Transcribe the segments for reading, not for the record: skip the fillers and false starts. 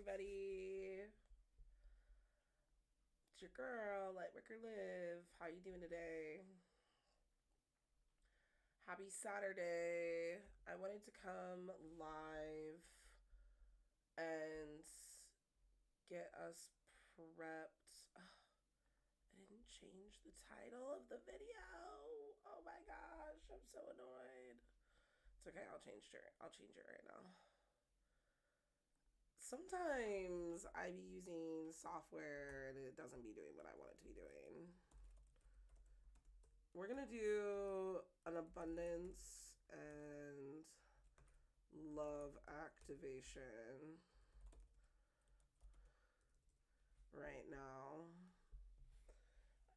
everybody. It's your girl, Let Wicker Live. How you doing today? Happy Saturday. I wanted to come live and get us prepped. Ugh, I didn't change the title of the video. Oh my gosh, I'm so annoyed. It's okay, I'll change it. I'll change it right now. Sometimes I be using software and it doesn't be doing what I want it to be doing. We're gonna do an abundance and love activation right now.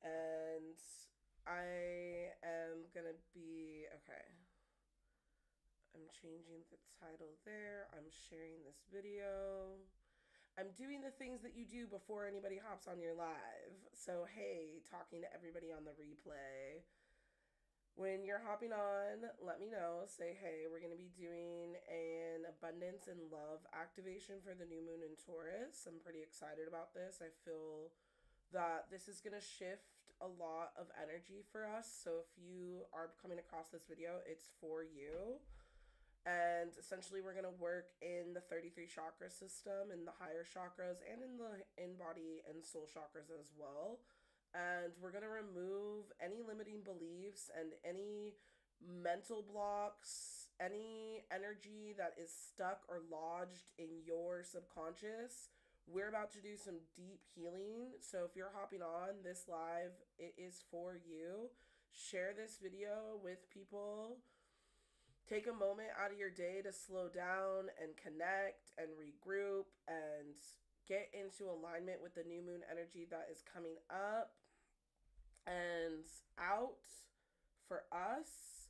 And I am gonna be okay. I'm changing the title there. I'm sharing this video. I'm doing the things that you do before anybody hops on your live. So, hey, talking to everybody on the replay. When you're hopping on, let me know. Say, hey, we're going to be doing an abundance and love activation for the new moon in Taurus. I'm pretty excited about this. I feel that this is going to shift a lot of energy for us. So, if you are coming across this video, it's for you. And essentially, we're going to work in the 33 chakra system, in the higher chakras, and in the in body and soul chakras as well. And we're going to remove any limiting beliefs and any mental blocks, any energy that is stuck or lodged in your subconscious. We're about to do some deep healing. So if you're hopping on this live, it is for you. Share this video with people. Take a moment out of your day to slow down and connect and regroup and get into alignment with the new moon energy that is coming up and out for us.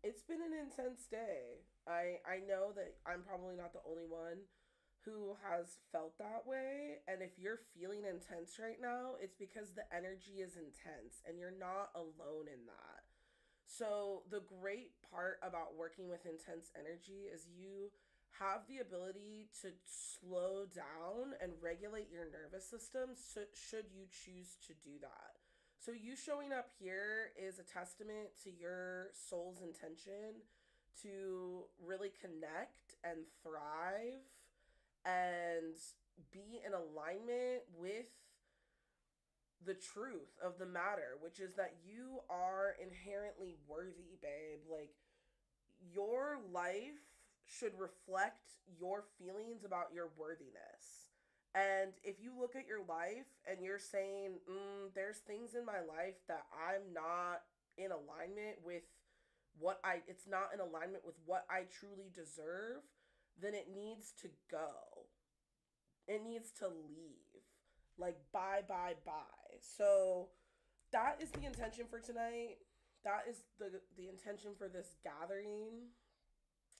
It's been an intense day. I know that I'm probably not the only one who has felt that way. And if you're feeling intense right now, it's because the energy is intense and you're not alone in that. So, the great part about working with intense energy is you have the ability to slow down and regulate your nervous system should you choose to do that. So, you showing up here is a testament to your soul's intention to really connect and thrive and be in alignment with the truth of the matter, which is that you are inherently worthy, babe. Like, your life should reflect your feelings about your worthiness. And if you look at your life and you're saying, there's things in my life that I'm not in alignment with it's not in alignment with what I truly deserve, then it needs to go. It needs to leave. Like, bye, bye, bye. So that is the intention for tonight. That is the intention for this gathering.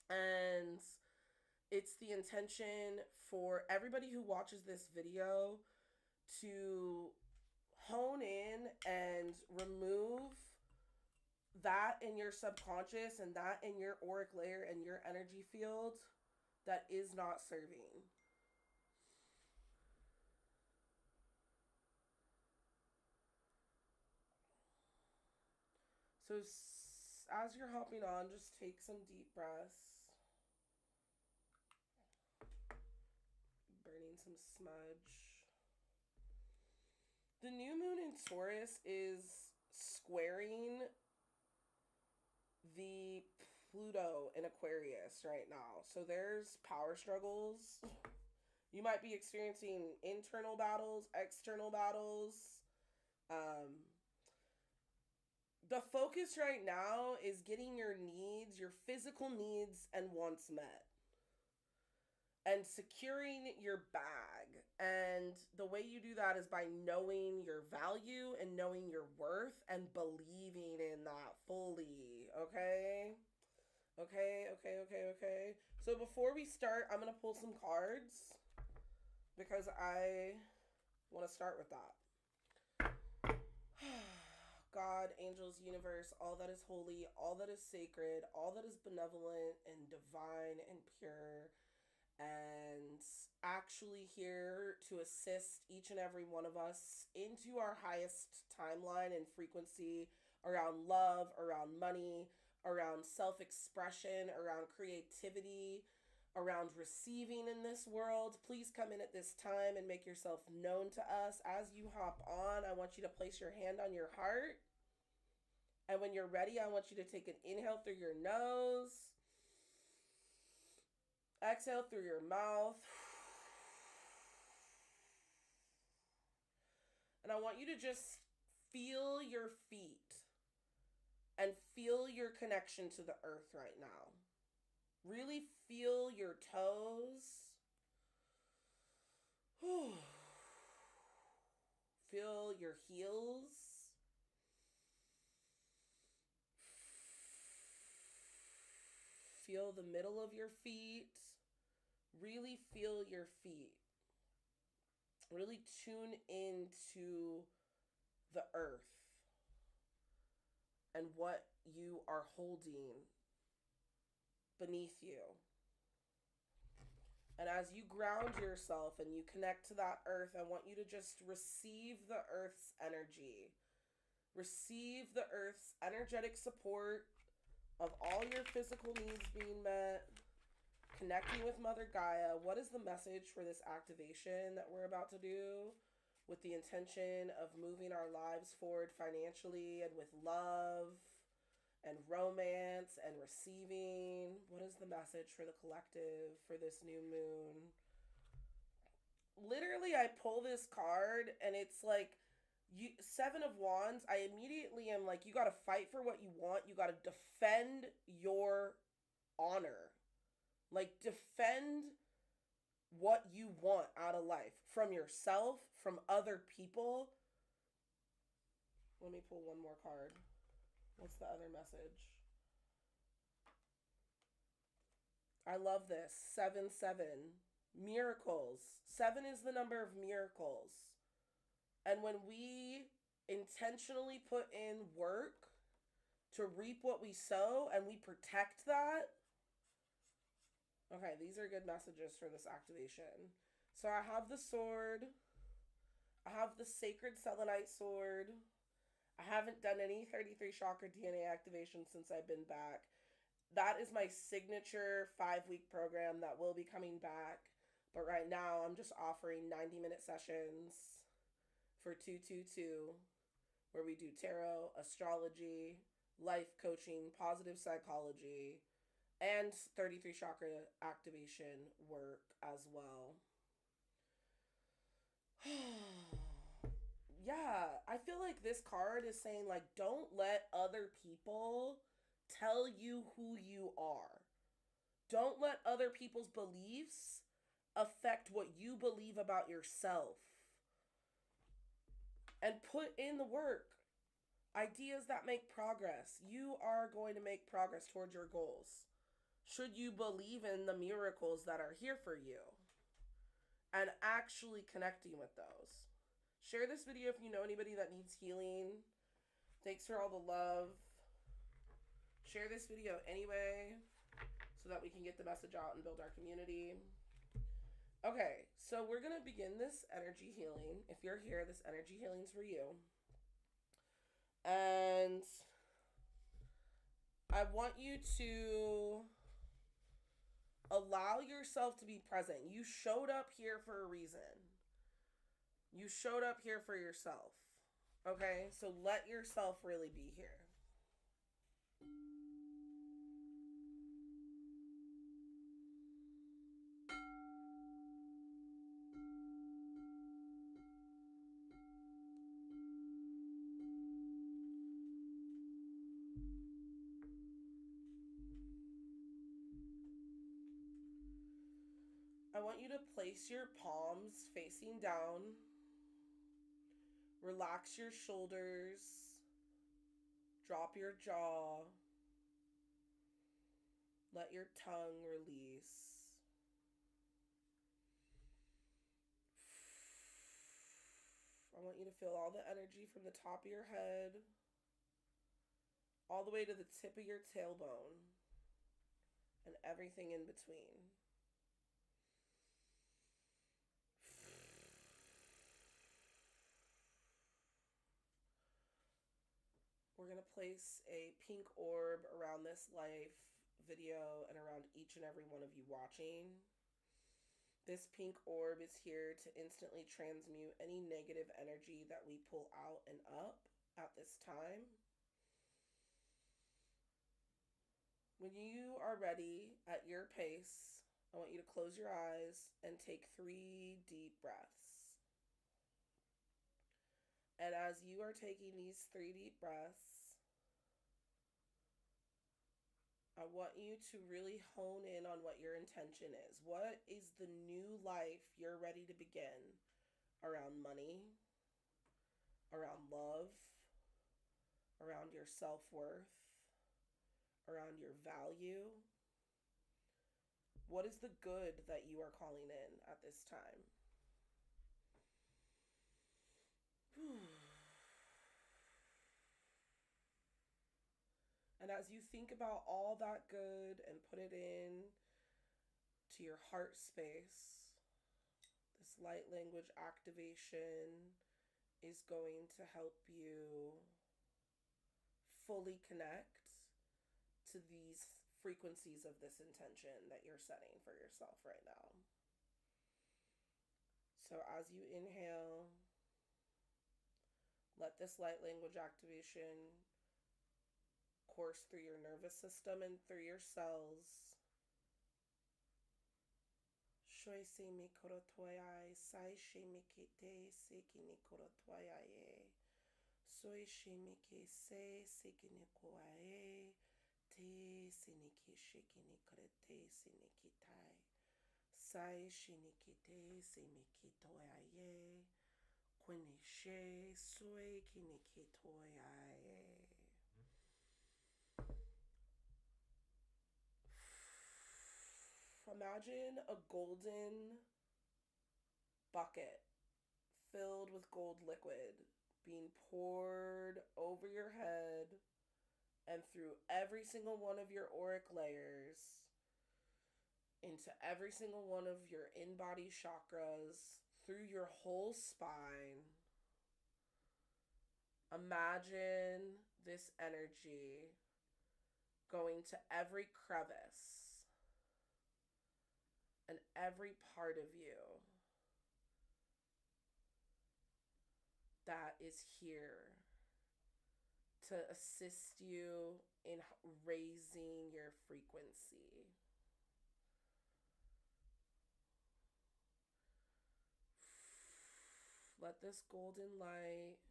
And it's the intention for everybody who watches this video to hone in and remove that in your subconscious and that in your auric layer and your energy field that is not serving. So as you're hopping on, just take some deep breaths. Burning some smudge. The new moon in Taurus is squaring the Pluto in Aquarius right now. So there's power struggles. You might be experiencing internal battles, external battles. The focus right now is getting your needs, your physical needs and wants met. And securing your bag. And the way you do that is by knowing your value and knowing your worth and believing in that fully. Okay? Okay. So before we start, I'm going to pull some cards because I want to start with that. God, angels, universe, all that is holy, all that is sacred, all that is benevolent and divine and pure, and actually here to assist each and every one of us into our highest timeline and frequency around love, around money, around self expression, around creativity, around receiving in this world. Please come in at this time and make yourself known to us. As you hop on, I want you to place your hand on your heart. And when you're ready, I want you to take an inhale through your nose, exhale through your mouth. And I want you to just feel your feet and feel your connection to the earth right now. Really feel your toes. Feel your heels. Feel the middle of your feet. Really feel your feet. Really tune into the earth and what you are holding beneath you. And as you ground yourself and you connect to that earth, I want you to just receive the earth's energy. Receive the earth's energetic support of all your physical needs being met. Connecting with Mother Gaia. What is the message for this activation that we're about to do? With the intention of moving our lives forward financially and with love and romance and receiving. What is the message for the collective for this new moon? Literally, I pull this card and it's like, Seven of Wands. I immediately am like, you got to fight for what you want. You got to defend your honor. Like, defend what you want out of life from yourself, from other people. Let me pull one more card. What's the other message? I love this. 7-7. Miracles. 7 is the number of miracles. And when we intentionally put in work to reap what we sow and we protect that. Okay, these are good messages for this activation. So I have the sword. I have the sacred selenite sword. I haven't done any 33 chakra DNA activation since I've been back. That is my signature 5-week program that will be coming back. But right now I'm just offering 90-minute sessions for 222 where we do tarot, astrology, life coaching, positive psychology, and 33 chakra activation work as well. Yeah, I feel like this card is saying, like, don't let other people tell you who you are. Don't let other people's beliefs affect what you believe about yourself. And put in the work. Ideas that make progress. You are going to make progress towards your goals. Should you believe in the miracles that are here for you and actually connecting with those. Share this video if you know anybody that needs healing. Thanks for all the love. Share this video anyway so that we can get the message out and build our community. Okay, so we're going to begin this energy healing. If you're here, this energy healing's for you. And I want you to allow yourself to be present. You showed up here for a reason. You showed up here for yourself. Okay? So let yourself really be here. I want you to place your palms facing down. Relax your shoulders. Drop your jaw. Let your tongue release. I want you to feel all the energy from the top of your head all the way to the tip of your tailbone and everything in between. to place a pink orb around this live video and around each and every one of you watching. This pink orb is here to instantly transmute any negative energy that we pull out and up at this time. When you are ready at your pace, I want you to close your eyes and take 3 deep breaths. And as you are taking these 3 deep breaths, I want you to really hone in on what your intention is. What is the new life you're ready to begin around money, around love, around your self-worth, around your value? What is the good that you are calling in at this time? And as you think about all that good and put it in to your heart space, this light language activation is going to help you fully connect to these frequencies of this intention that you're setting for yourself right now. So as you inhale, let this light language activation course through your nervous system and through your cells. Shoi se mi korotoyai, sai she mi kite, sekini korotoyaye. Soy she mi ke se, sekini koae, te siniki shikini korete sinikitai. Sai shinikite semikitoyaye. Quinishe soy kinikitoyaye. Imagine a golden bucket filled with gold liquid being poured over your head and through every single one of your auric layers, into every single one of your in-body chakras, through your whole spine. Imagine this energy going to every crevice and every part of you that is here to assist you in raising your frequency. Let this golden light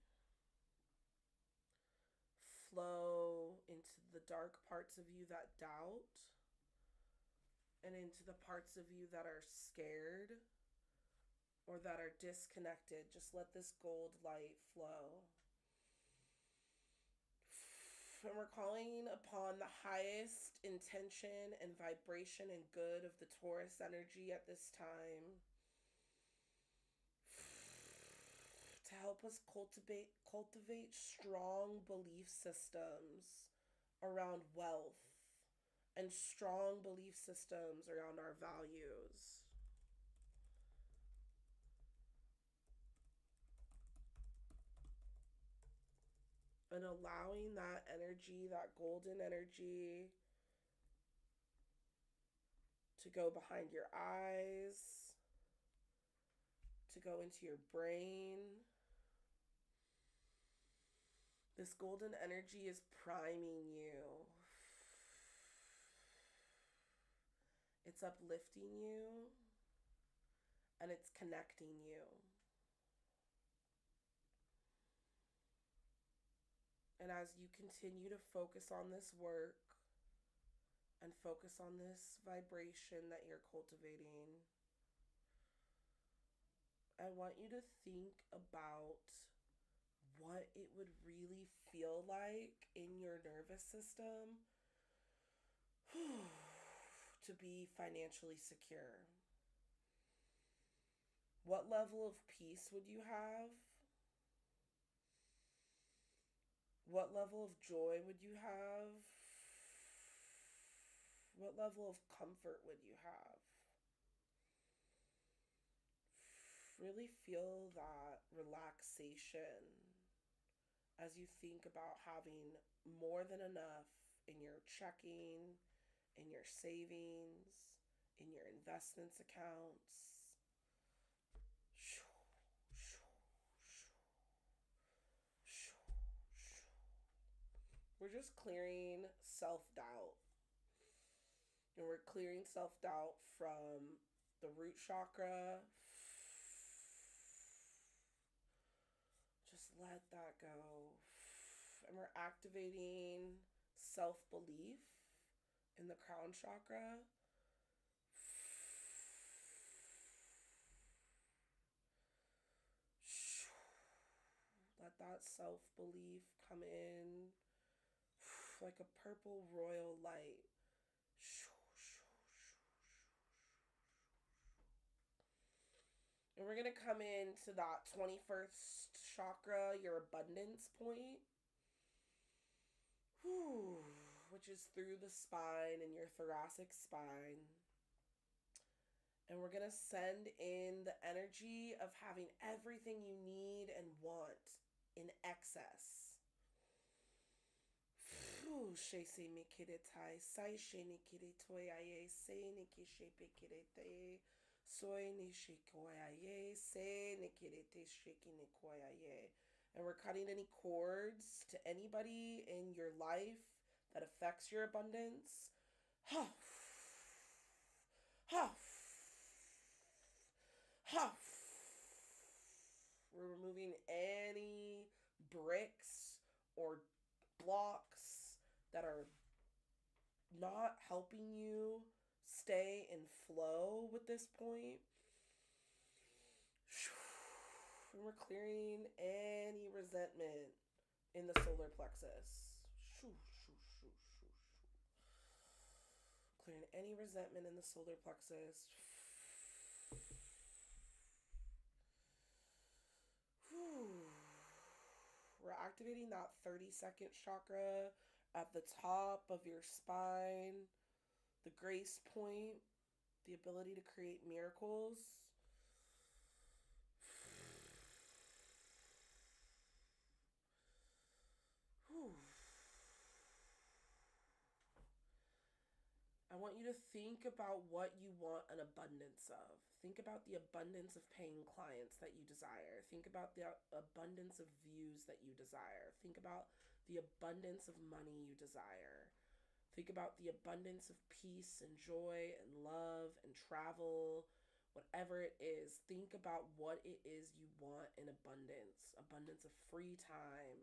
flow into the dark parts of you that doubt, and into the parts of you that are scared or that are disconnected. Just let this gold light flow. And we're calling upon the highest intention and vibration and good of the Taurus energy at this time to help us cultivate strong belief systems around wealth and strong belief systems around our values. And allowing that energy, that golden energy, to go behind your eyes, to go into your brain. This golden energy is priming you. It's uplifting you, and it's connecting you. And as you continue to focus on this work and focus on this vibration that you're cultivating, I want you to think about what it would really feel like in your nervous system to be financially secure. What level of peace would you have? What level of joy would you have? What level of comfort would you have? Really feel that relaxation as you think about having more than enough in your checking, in your savings, in your investments accounts. We're just clearing self doubt. And we're clearing self doubt from the root chakra. Just let that go. And we're activating self belief in the crown chakra. Let that self belief come in like a purple royal light. And we're going to come into that 21st chakra, your abundance point, which is through the spine and your thoracic spine. And we're going to send in the energy of having everything you need and want in excess. And we're cutting any cords to anybody in your life that affects your abundance. We're removing any bricks or blocks that are not helping you stay in flow with this point. And we're clearing any resentment in the solar plexus. Clearing any resentment in the solar plexus. We're activating that 32nd chakra at the top of your spine, the grace point, the ability to create miracles. I want you to think about what you want an abundance of. Think about the abundance of paying clients that you desire. Think about the abundance of views that you desire. Think about the abundance of money you desire. Think about the abundance of peace and joy and love and travel, whatever it is. Think about what it is you want in abundance. Abundance of free time.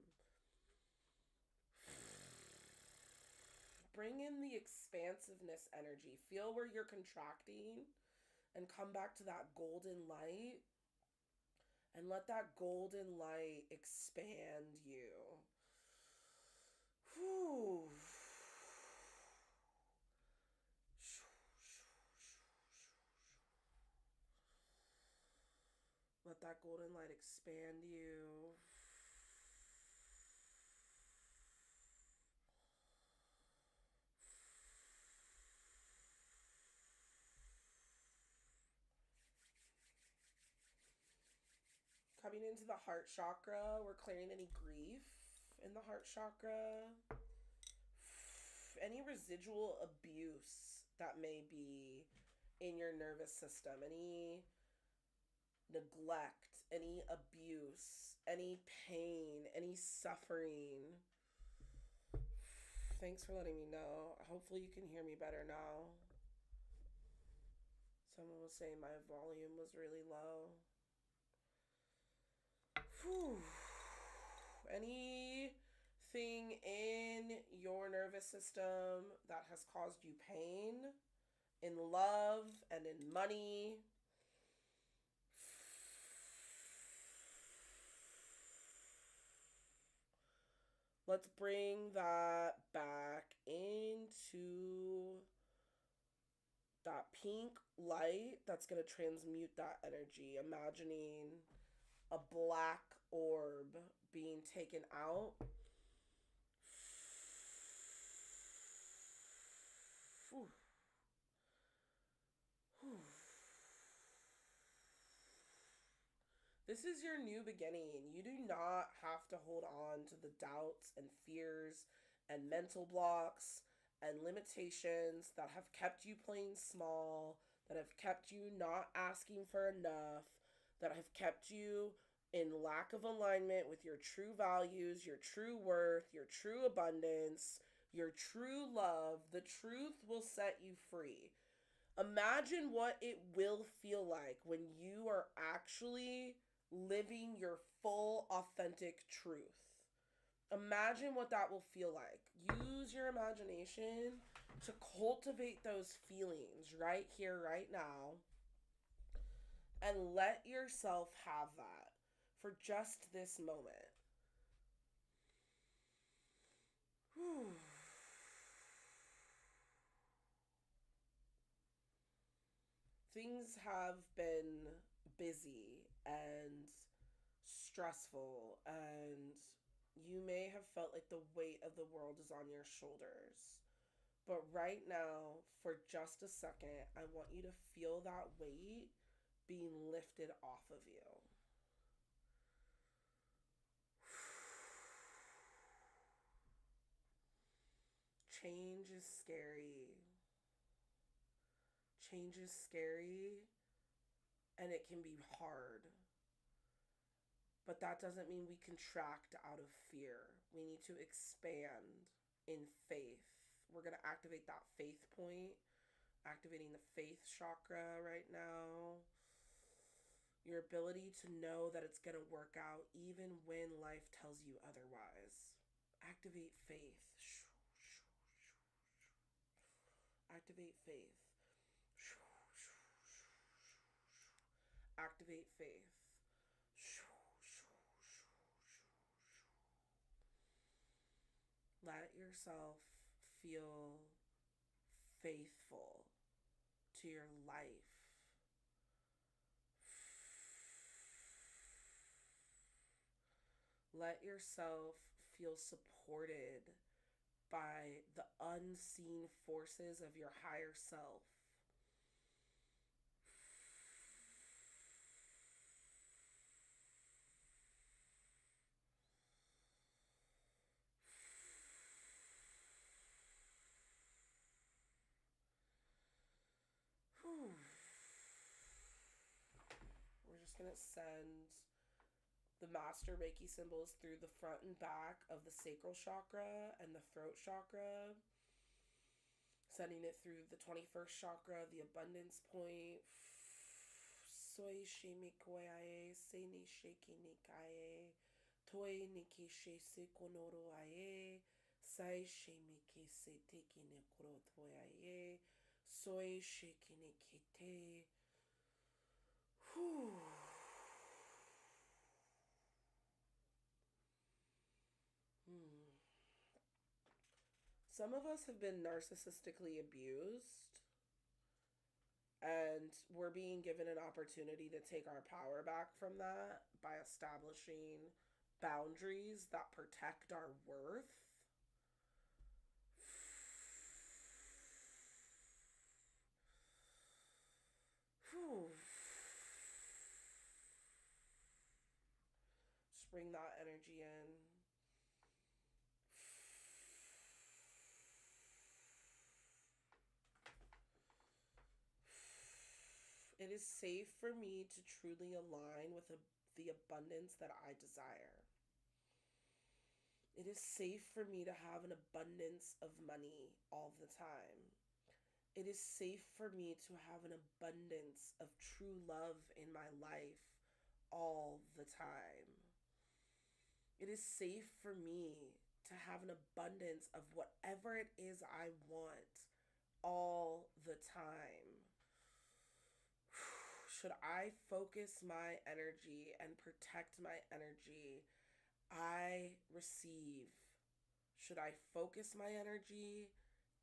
Bring in the expansiveness energy. Feel where you're contracting and come back to that golden light. And let that golden light expand you. Whew. Let that golden light expand you. Coming into the heart chakra, we're clearing any grief in the heart chakra. Any residual abuse that may be in your nervous system, any neglect, any abuse, any pain, any suffering. Thanks for letting me know. Hopefully you can hear me better now. Someone was saying my volume was really low. Anything in your nervous system that has caused you pain, in love and in money, let's bring that back into that pink light that's going to transmute that energy. Imagining a black orb being taken out. This is your new beginning. You do not have to hold on to the doubts and fears and mental blocks and limitations that have kept you playing small, that have kept you not asking for enough, that have kept you in lack of alignment with your true values, your true worth, your true abundance, your true love. The truth will set you free. Imagine what it will feel like when you are actually living your full, authentic truth. Imagine what that will feel like. Use your imagination to cultivate those feelings right here, right now, and let yourself have that for just this moment. Whew. Things have been busy and stressful, and you may have felt like the weight of the world is on your shoulders. But right now, for just a second, I want you to feel that weight being lifted off of you. Change is scary. Change is scary, and it can be hard. But that doesn't mean we contract out of fear. We need to expand in faith. We're going to activate that faith point, activating the faith chakra right now. Your ability to know that it's going to work out even when life tells you otherwise. Activate faith. Activate faith. Activate faith. Let yourself feel faithful to your life. Let yourself feel supported by the unseen forces of your higher self. We're just going to send the master Reiki symbols through the front and back of the sacral chakra and the throat chakra. Sending it through the 21st chakra, the abundance point. Soy shimikoyae, se ni sheki nikaye, toi niki shese konoro aye, sai shimike se teki ne koro toyaye, soy sheki nikite. Whew. Some of us have been narcissistically abused, and we're being given an opportunity to take our power back from that by establishing boundaries that protect our worth. Whew. Just bring that energy in. It is safe for me to truly align with the abundance that I desire. It is safe for me to have an abundance of money all the time. It is safe for me to have an abundance of true love in my life all the time. It is safe for me to have an abundance of whatever it is I want all the time. Should I focus my energy and protect my energy, I receive. Should I focus my energy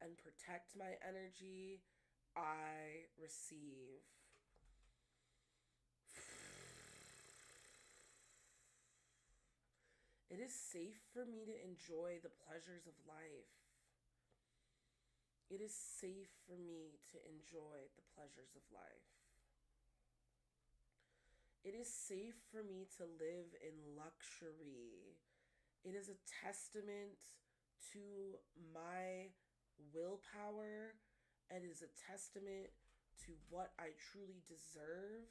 and protect my energy, I receive. It is safe for me to enjoy the pleasures of life. It is safe for me to enjoy the pleasures of life. It is safe for me to live in luxury. It is a testament to my willpower. It is a testament to what I truly deserve.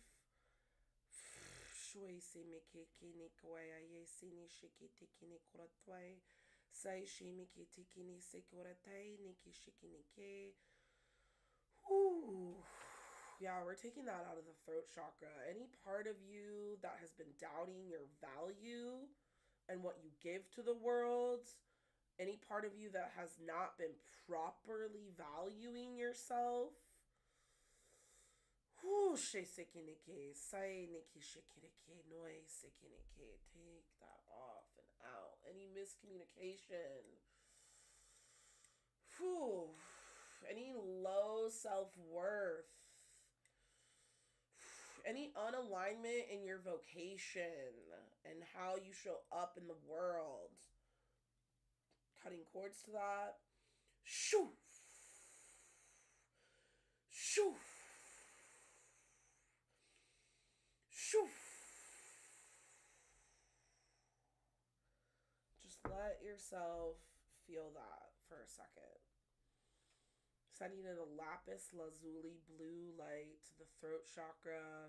Shoi se me ke kini kwaya ye sini shikiti kini kuratwai. Sai shi me ke tikini se kuratai niki shikini ke. Whew. Yeah, we're taking that out of the throat chakra. Any part of you that has been doubting your value and what you give to the world, any part of you that has not been properly valuing yourself, take that off and out. Any miscommunication, any low self-worth, any unalignment in your vocation and how you show up in the world. Cutting cords to that. Shoo! Shoo! Shoo! Just let yourself feel that for a second. Sending in a lapis lazuli blue light to the throat chakra.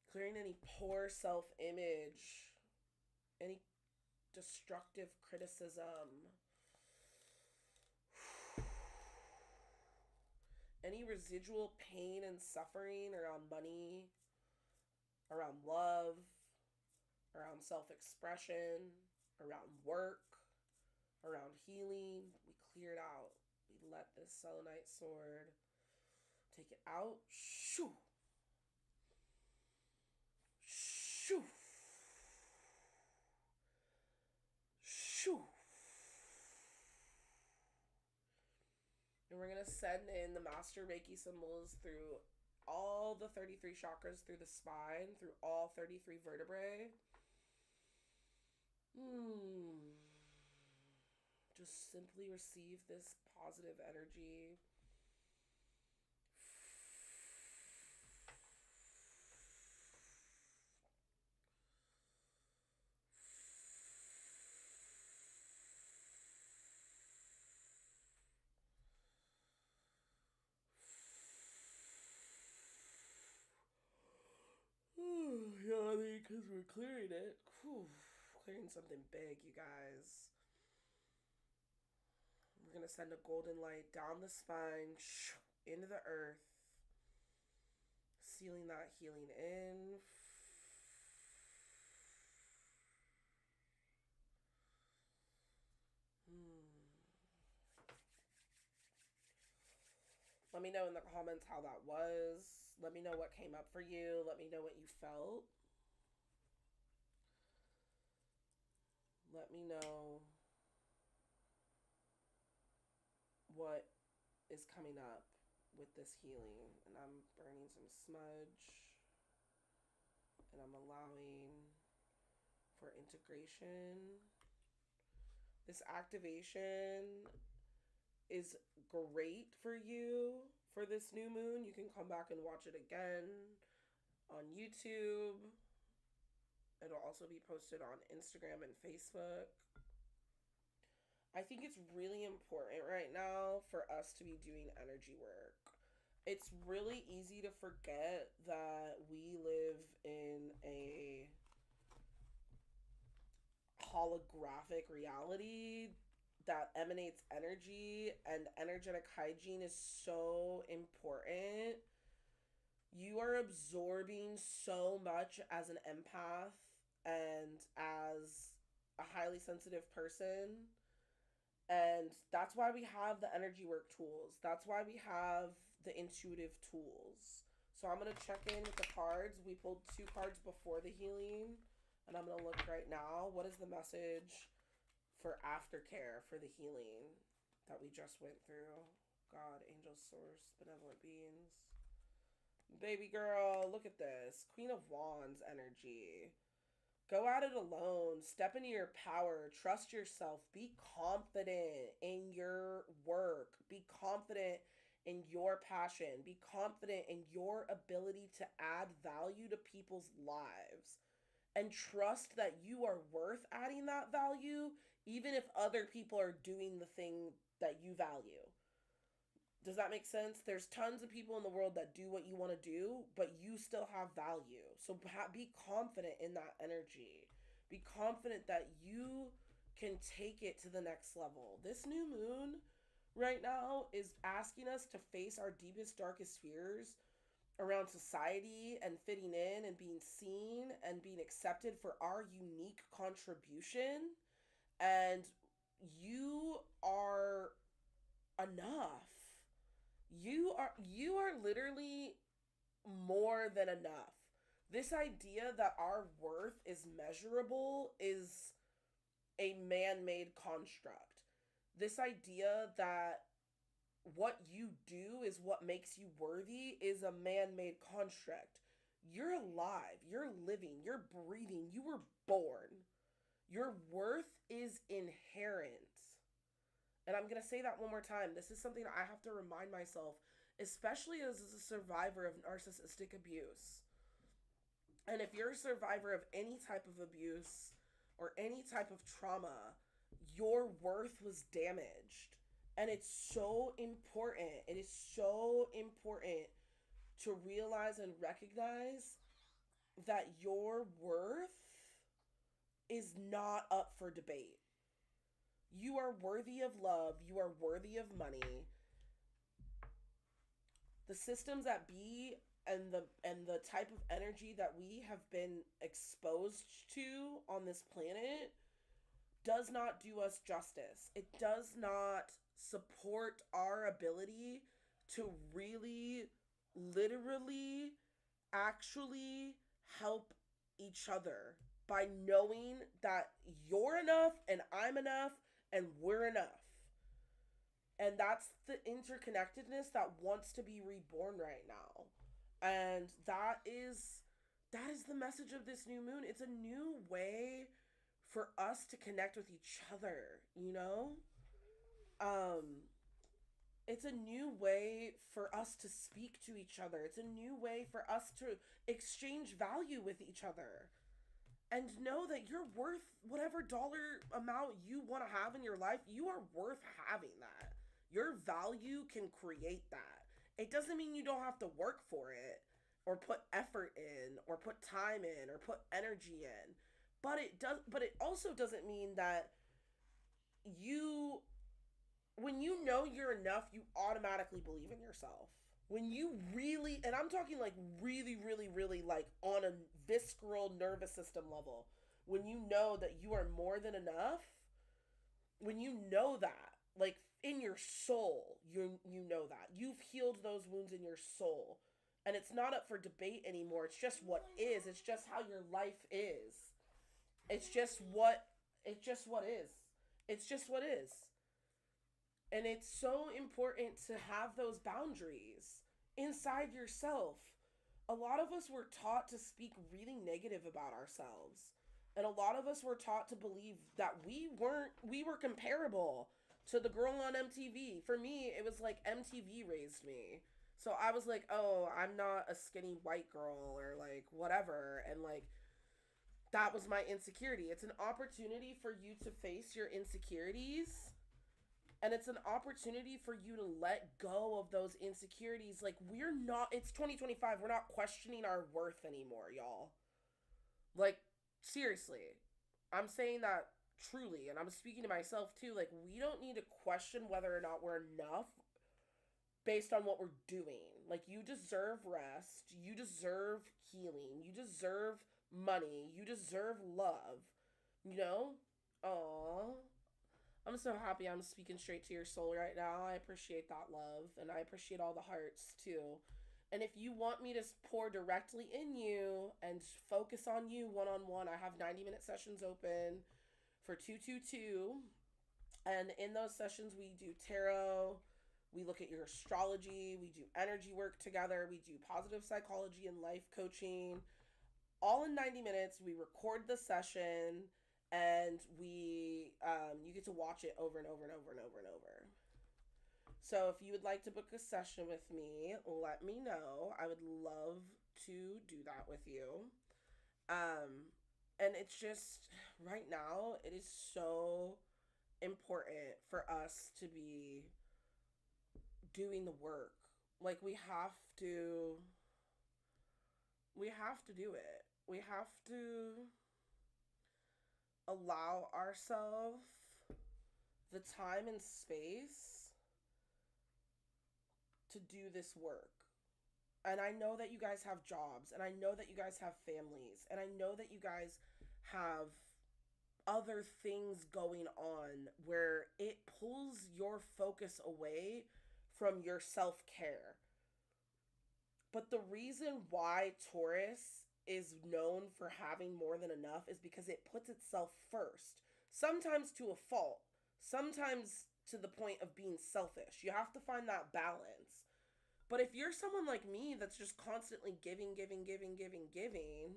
Clearing any poor self-image, any destructive criticism, any residual pain and suffering around money, around love, around self-expression, around work, around healing. We clear it out. We let this selenite sword take it out. Shoo! Shoo! Shoo! And we're going to send in the Master Reiki symbols through all the 33 chakras, through the spine, through all 33 vertebrae. Just simply receive this positive energy. Yeah, because we're clearing it. Clearing something big, you guys. We're going to send a golden light down the spine, into the earth, sealing that healing in. Let me know in the comments how that was. Let me know what came up for you. Let me know what you felt. Let me know what is coming up with this healing. And I'm burning some smudge. And I'm allowing for integration. This activation is great for you for this new moon. You can come back and watch it again on YouTube. It'll also be posted on Instagram and Facebook. I think it's really important right now for us to be doing energy work. It's really easy to forget that we live in a holographic reality that emanates energy, and energetic hygiene is so important. You are absorbing so much as an empath and as a highly sensitive person. And that's why we have the energy work tools. That's why we have the intuitive tools. So I'm going to check in with the cards. We pulled 2 cards before the healing. And I'm going to look right now. What is the message for aftercare for the healing that we just went through? God, angels, source, benevolent beings. Baby girl, look at this. Queen of Wands energy. Go at it alone. Step into your power. Trust yourself. Be confident in your work. Be confident in your passion, be confident in your ability to add value to people's lives, and trust that you are worth adding that value even if other people are doing the thing that you value. Does that make sense? There's tons of people in the world that do what you want to do, but you still have value. So be confident in that energy. Be confident that you can take it to the next level. This new moon right now is asking us to face our deepest, darkest fears around society and fitting in and being seen and being accepted for our unique contribution. And you are enough. You are literally more than enough. This idea that our worth is measurable is a man-made construct. This idea that what you do is what makes you worthy is a man-made construct. You're alive, you're living, you're breathing, you were born. Your worth is inherent. And I'm going to say that one more time. This is something I have to remind myself, especially as a survivor of narcissistic abuse. And if you're a survivor of any type of abuse or any type of trauma, your worth was damaged. And it's so important. It is so important to realize and recognize that your worth is not up for debate. You are worthy of love. You are worthy of money. The systems that be and the type of energy that we have been exposed to on this planet does not do us justice. It does not support our ability to really, literally, actually help each other by knowing that you're enough and I'm enough and we're enough. And that's the interconnectedness that wants to be reborn right now. And that is the message of this new moon. It's a new way for us to connect with each other, you know? It's a new way for us to speak to each other. It's a new way for us to exchange value with each other. And know that you're worth whatever dollar amount you want to have in your life. You are worth having that. Your value can create that. It doesn't mean you don't have to work for it or put effort in or put time in or put energy in. But it also doesn't mean that you when you know you're enough, you automatically believe in yourself. When you really, and I'm talking like really, really, really like on a visceral nervous system level, when you know that you are more than enough, when you know that, like in your soul, you know that. You've healed those wounds in your soul. And it's not up for debate anymore. It's just what is. It's just how your life is. It's just what is. It's just what is. And it's so important to have those boundaries inside yourself. A lot of us were taught to speak really negative about ourselves. And a lot of us were taught to believe that we were comparable to the girl on MTV. For me, it was like MTV raised me. So I was like, "Oh, I'm not a skinny white girl or like whatever." And like that was my insecurity. It's an opportunity for you to face your insecurities, and it's an opportunity for you to let go of those insecurities. Like it's 2025. We're not questioning our worth anymore, y'all. Like, seriously. I'm saying that truly, and I'm speaking to myself too. Like, we don't need to question whether or not we're enough based on what we're doing. Like, you deserve rest. You deserve healing. You deserve money. You deserve love. You know? Aww. I'm so happy I'm speaking straight to your soul right now. I appreciate that love, and I appreciate all the hearts too. And if you want me to pour directly in you and focus on you one-on-one, I have 90-minute sessions open for 222. And in those sessions, we do tarot, we look at your astrology, we do energy work together, we do positive psychology and life coaching, all in 90 minutes. We record the session, and you get to watch it over and over and over and over and over. So if you would like to book a session with me, let me know. I would love to do that with you. Um, and it's just right now, it is so important for us to be doing the work. Like we have to do it. We have to allow ourselves the time and space to do this work. And I know that you guys have jobs, and I know that you guys have families, and I know that you guys have other things going on where it pulls your focus away from your self care. But the reason why Taurus is known for having more than enough is because it puts itself first. Sometimes to a fault, sometimes to the point of being selfish. You have to find that balance. But if you're someone like me that's just constantly giving, giving, giving, giving, giving,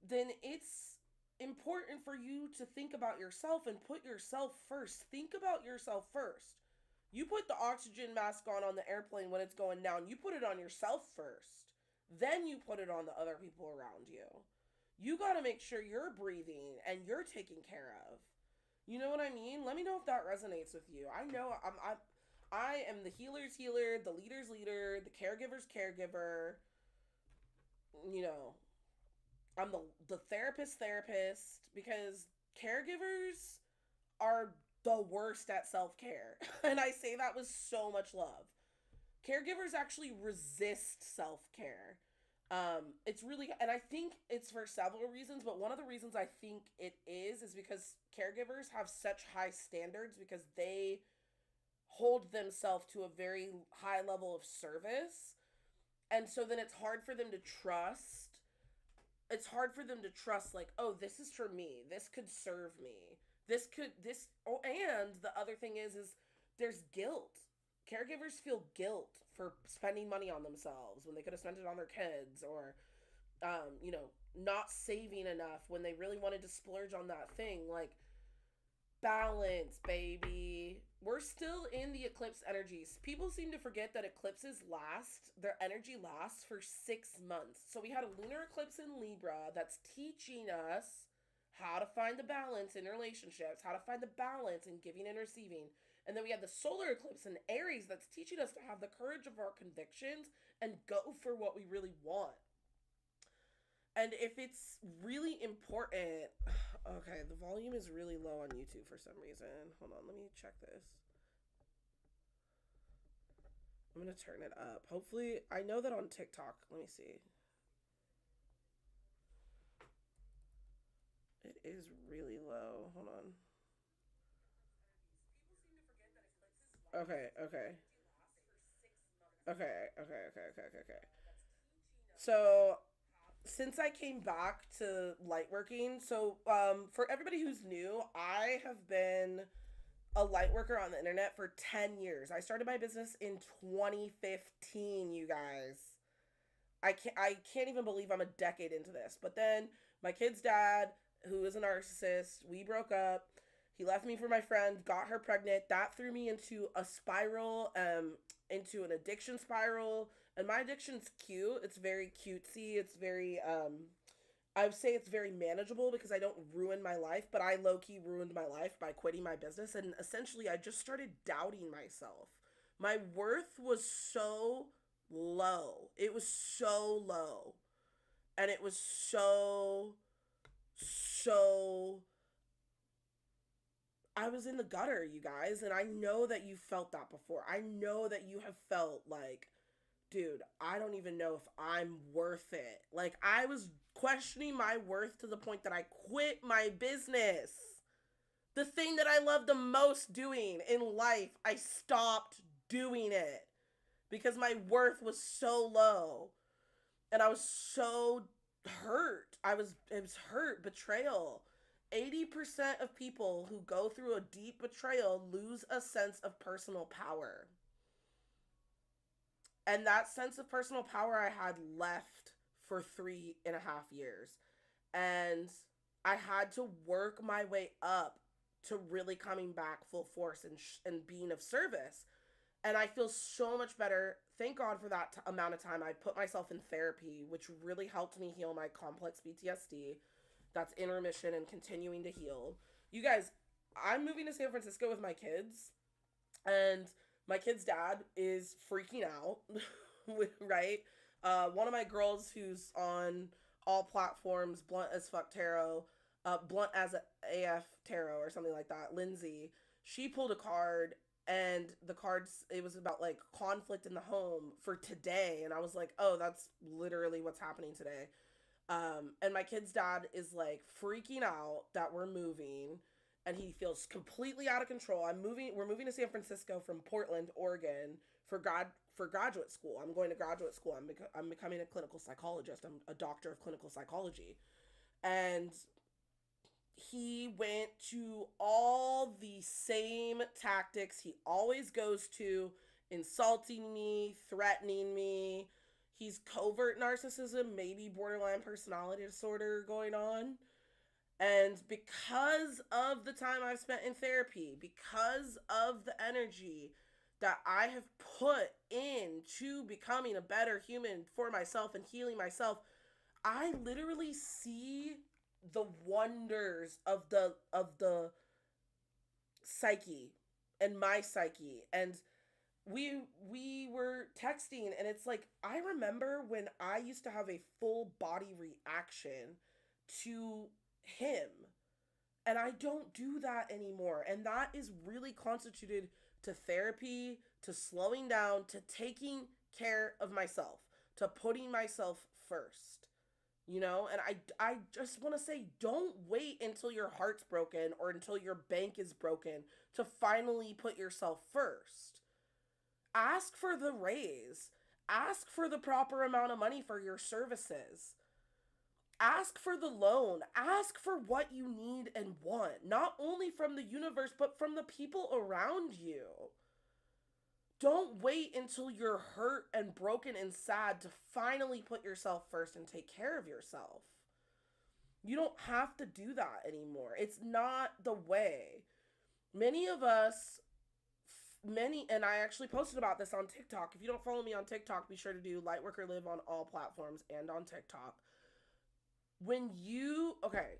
then it's important for you to think about yourself and put yourself first. Think about yourself first. You put the oxygen mask on the airplane when it's going down. You put it on yourself first. Then you put it on the other people around you. You got to make sure you're breathing and you're taken care of. You know what I mean? Let me know if that resonates with you. I know I am the healer's healer, the leader's leader, the caregiver's caregiver. You know, I'm the therapist because caregivers are the worst at self-care. And I say that with so much love. Caregivers actually resist self-care. It's really, and I think it's for several reasons, but one of the reasons I think it is because caregivers have such high standards because they hold themselves to a very high level of service. And so then it's hard for them to trust. It's hard for them to trust, like, oh, this is for me. This could serve me. Oh, and the other thing is there's guilt. Caregivers feel guilt for spending money on themselves when they could have spent it on their kids, or not saving enough when they really wanted to splurge on that thing. Like, balance, baby. We're still in the eclipse energies. People seem to forget that eclipses their energy lasts for 6 months. So we had a lunar eclipse in Libra that's teaching us how to find the balance in relationships, how to find the balance in giving and receiving. And then we had the solar eclipse in Aries that's teaching us to have the courage of our convictions and go for what we really want. And if it's really important, okay, the volume is really low on YouTube for some reason. Hold on, let me check this. I'm going to turn it up. Hopefully, I know that on TikTok. Let me see. It is really low. Hold on. Okay, okay. Okay. So, since I came back to light working, so for everybody who's new, I have been a light worker on the internet for 10 years. I started my business in 2015, you guys. I can't even believe I'm a decade into this. But then my kid's dad, who is a narcissist, we broke up. He left me for my friend, got her pregnant. That threw me into a spiral, into an addiction spiral. And my addiction's cute. It's very cutesy. It's very I would say it's very manageable because I don't ruin my life, but I low key ruined my life by quitting my business. And essentially, I just started doubting myself. My worth was so low. It was so low. And it was so. I was in the gutter, you guys. And I know that you felt that before. I know that you have felt like, dude, I don't even know if I'm worth it. Like, I was questioning my worth to the point that I quit my business. The thing that I love the most doing in life, I stopped doing it because my worth was so low. And I was so hurt. It was hurt, betrayal. 80% of people who go through a deep betrayal lose a sense of personal power. And that sense of personal power I had left for 3.5 years. And I had to work my way up to really coming back full force and being of service. And I feel so much better. Thank God for that amount of time. I put myself in therapy, which really helped me heal my complex PTSD that's in remission and continuing to heal. You guys, I'm moving to San Francisco with my kids, and my kid's dad is freaking out, right? One of my girls who's on all platforms, Blunt as Fuck Tarot, Blunt as AF Tarot or something like that, Lindsay, she pulled a card, and the cards, it was about like conflict in the home for today. And I was like, oh, that's literally what's happening today. And my kid's dad is like freaking out that we're moving, and he feels completely out of control. We're moving to San Francisco from Portland, Oregon for graduate school. I'm going to graduate school. I'm becoming a clinical psychologist. I'm a doctor of clinical psychology. And he went to all the same tactics he always goes to, insulting me, threatening me. He's covert narcissism, maybe borderline personality disorder going on. And because of the time I've spent in therapy, because of the energy that I have put into becoming a better human for myself and healing myself, I literally see the wonders of the psyche and my psyche. And we were texting, and it's like, I remember when I used to have a full body reaction to him, and I don't do that anymore. And that is really constituted to therapy, to slowing down, to taking care of myself, to putting myself first. You know, and I just want to say, don't wait until your heart's broken or until your bank is broken to finally put yourself first. Ask for the raise. Ask for the proper amount of money for your services. Ask for the loan. Ask for what you need and want, not only from the universe, but from the people around you. Don't wait until you're hurt and broken and sad to finally put yourself first and take care of yourself. You don't have to do that anymore. It's not the way. Many of us, and I actually posted about this on TikTok. If you don't follow me on TikTok, be sure to do Lightworker Live on all platforms and on TikTok.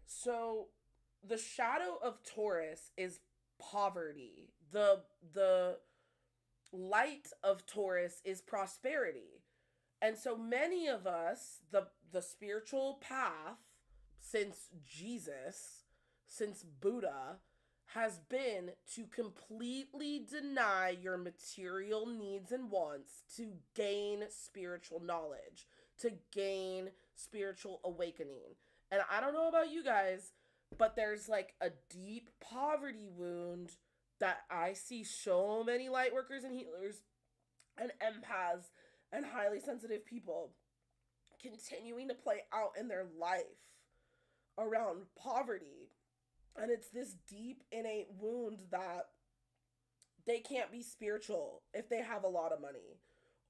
So the shadow of Taurus is poverty. The light of Taurus is prosperity. And so many of us, the spiritual path since Jesus, since Buddha, has been to completely deny your material needs and wants to gain spiritual knowledge, to gain spiritual awakening. And I don't know about you guys, but there's like a deep poverty wound that I see so many light workers and healers and empaths and highly sensitive people continuing to play out in their life around poverty. And it's this deep innate wound that they can't be spiritual if they have a lot of money,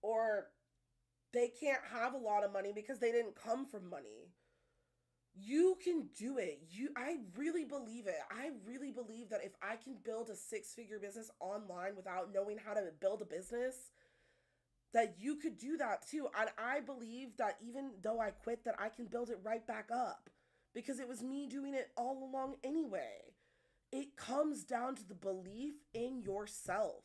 or they can't have a lot of money because they didn't come from money. You can do it. I really believe it. I really believe that if I can build a 6-figure business online without knowing how to build a business, that you could do that too. And I believe that even though I quit, that I can build it right back up, because it was me doing it all along anyway. It comes down to the belief in yourself.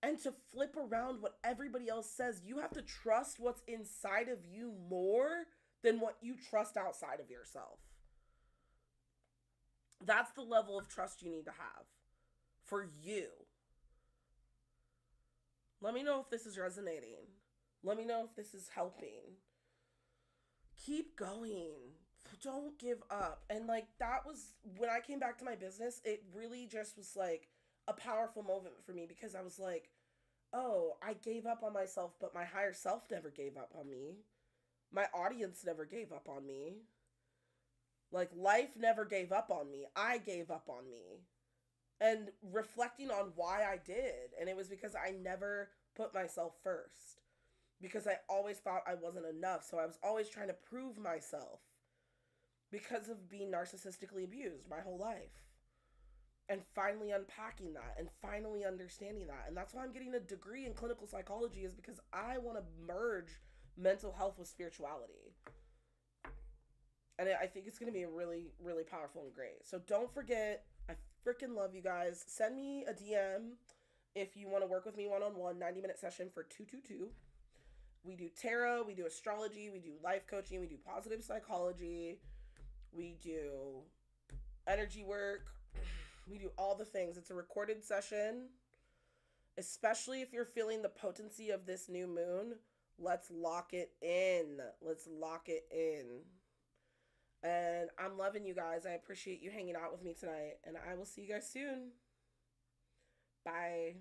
And to flip around what everybody else says, you have to trust what's inside of you more than what you trust outside of yourself. That's the level of trust you need to have for you. Let me know if this is resonating. Let me know if this is helping. Keep going. Don't give up. And like, that was when I came back to my business, it really just was like a powerful moment for me, because I was like, oh, I gave up on myself, but my higher self never gave up on me. My audience never gave up on me. Like, life never gave up on me. I gave up on me. And reflecting on why I did, and it was because I never put myself first. Because I always thought I wasn't enough, so I was always trying to prove myself because of being narcissistically abused my whole life. and finally unpacking that and finally understanding that. And that's why I'm getting a degree in clinical psychology, is because I want to merge mental health with spirituality. And I think it's going to be really, really powerful and great. So don't forget, I freaking love you guys. Send me a DM if you want to work with me one-on-one, 90-minute session for 222. We do tarot, we do astrology, we do life coaching, we do positive psychology, we do energy work, we do all the things. It's a recorded session, especially if you're feeling the potency of this new moon. Let's lock it in. Let's lock it in. And I'm loving you guys. I appreciate you hanging out with me tonight. And I will see you guys soon. Bye.